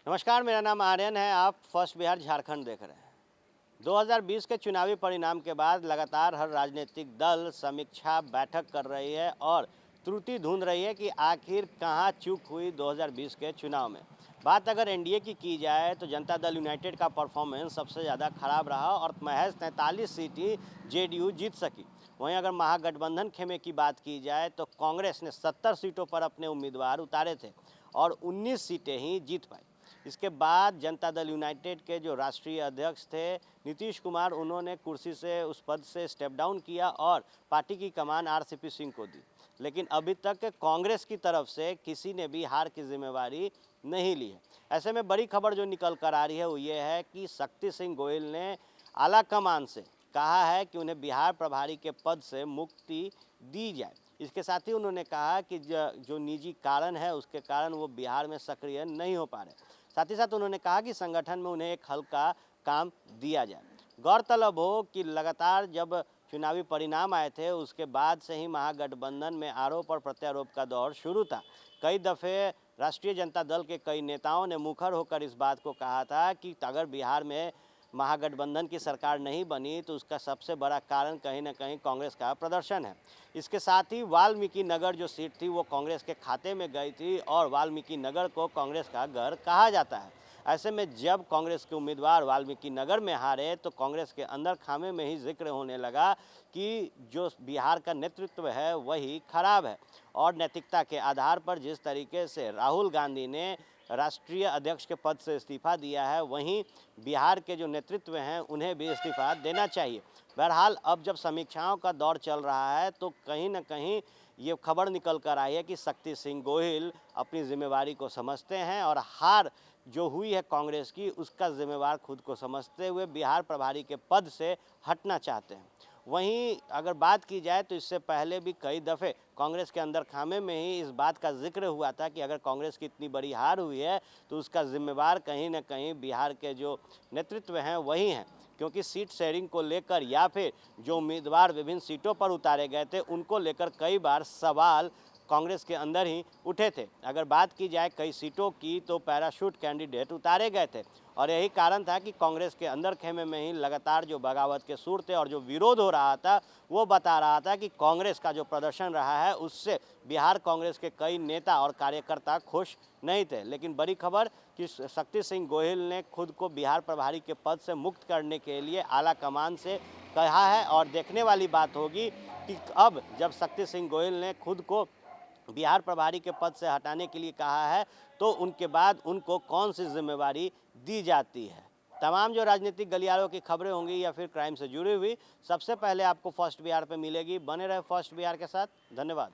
नमस्कार, मेरा नाम आर्यन है। आप फर्स्ट बिहार झारखंड देख रहे हैं। 2020 के चुनावी परिणाम के बाद लगातार हर राजनीतिक दल समीक्षा बैठक कर रही है और त्रुटि ढूंढ रही है कि आखिर कहां चूक हुई 2020 के चुनाव में। बात अगर एनडीए की जाए तो जनता दल यूनाइटेड का परफॉर्मेंस सबसे ज़्यादा खराब रहा और महज 43 सीटें जेडीयू जीत सकी। वहीं अगर महागठबंधन खेमे की बात की जाए तो कांग्रेस ने 70 सीटों पर अपने उम्मीदवार उतारे थे और 19 सीटें ही जीत पाई। इसके बाद जनता दल यूनाइटेड के जो राष्ट्रीय अध्यक्ष थे नीतीश कुमार, उन्होंने कुर्सी से उस पद से स्टेप डाउन किया और पार्टी की कमान आरसीपी सिंह को दी। लेकिन अभी तक कांग्रेस की तरफ से किसी ने भी हार की जिम्मेवारी नहीं ली है। ऐसे में बड़ी खबर जो निकल कर आ रही है वो ये है कि शक्ति सिंह गोयल ने आला कमान से कहा है कि उन्हें बिहार प्रभारी के पद से मुक्ति दी जाए। इसके साथ ही उन्होंने कहा कि जो निजी कारण है उसके कारण वो बिहार में सक्रिय नहीं हो पा रहे। साथ ही साथ उन्होंने कहा कि संगठन में उन्हें एक हल्का काम दिया जाए। गौरतलब हो कि लगातार जब चुनावी परिणाम आए थे उसके बाद से ही महागठबंधन में आरोप और प्रत्यारोप का दौर शुरू था। कई दफ़े राष्ट्रीय जनता दल के कई नेताओं ने मुखर होकर इस बात को कहा था कि अगर बिहार में महागठबंधन की सरकार नहीं बनी तो उसका सबसे बड़ा कारण कहीं ना कहीं कांग्रेस का प्रदर्शन है। इसके साथ ही वाल्मीकि नगर जो सीट थी वो कांग्रेस के खाते में गई थी और वाल्मीकि नगर को कांग्रेस का घर कहा जाता है। ऐसे में जब कांग्रेस के उम्मीदवार वाल्मीकि नगर में हारे तो कांग्रेस के अंदर खामे में ही जिक्र होने लगा कि जो बिहार का नेतृत्व है वही खराब है और नैतिकता के आधार पर जिस तरीके से राहुल गांधी ने राष्ट्रीय अध्यक्ष के पद से इस्तीफा दिया है, वहीं बिहार के जो नेतृत्व हैं उन्हें भी इस्तीफा देना चाहिए। बहरहाल अब जब समीक्षाओं का दौर चल रहा है तो कहीं ना कहीं ये खबर निकल कर आई है कि शक्ति सिंह गोहिल अपनी जिम्मेवारी को समझते हैं और हार जो हुई है कांग्रेस की उसका जिम्मेवार खुद को समझते हुए बिहार प्रभारी के पद से हटना चाहते हैं। वहीं अगर बात की जाए तो इससे पहले भी कई दफ़े कांग्रेस के अंदर खामे में ही इस बात का जिक्र हुआ था कि अगर कांग्रेस की इतनी बड़ी हार हुई है तो उसका जिम्मेवार कहीं ना कहीं बिहार के जो नेतृत्व हैं वही हैं, क्योंकि सीट शेयरिंग को लेकर या फिर जो उम्मीदवार विभिन्न सीटों पर उतारे गए थे उनको लेकर कई बार सवाल कांग्रेस के अंदर ही उठे थे। अगर बात की जाए कई सीटों की तो पैराशूट कैंडिडेट उतारे गए थे और यही कारण था कि कांग्रेस के अंदर खेमे में ही लगातार जो बगावत के सुर थे और जो विरोध हो रहा था वो बता रहा था कि कांग्रेस का जो प्रदर्शन रहा है उससे बिहार कांग्रेस के कई नेता और कार्यकर्ता खुश नहीं थे। लेकिन बड़ी खबर कि शक्ति सिंह गोहिल ने खुद को बिहार प्रभारी के पद से मुक्त करने के लिए आला कमान से कहा है और देखने वाली बात होगी कि अब जब शक्ति सिंह गोहिल ने खुद को बिहार प्रभारी के पद से हटाने के लिए कहा है तो उनके बाद उनको कौन सी जिम्मेवारी दी जाती है। तमाम जो राजनीतिक गलियारों की खबरें होंगी या फिर क्राइम से जुड़ी हुई सबसे पहले आपको फर्स्ट बिहार पे मिलेगी। बने रहे फर्स्ट बिहार के साथ। धन्यवाद।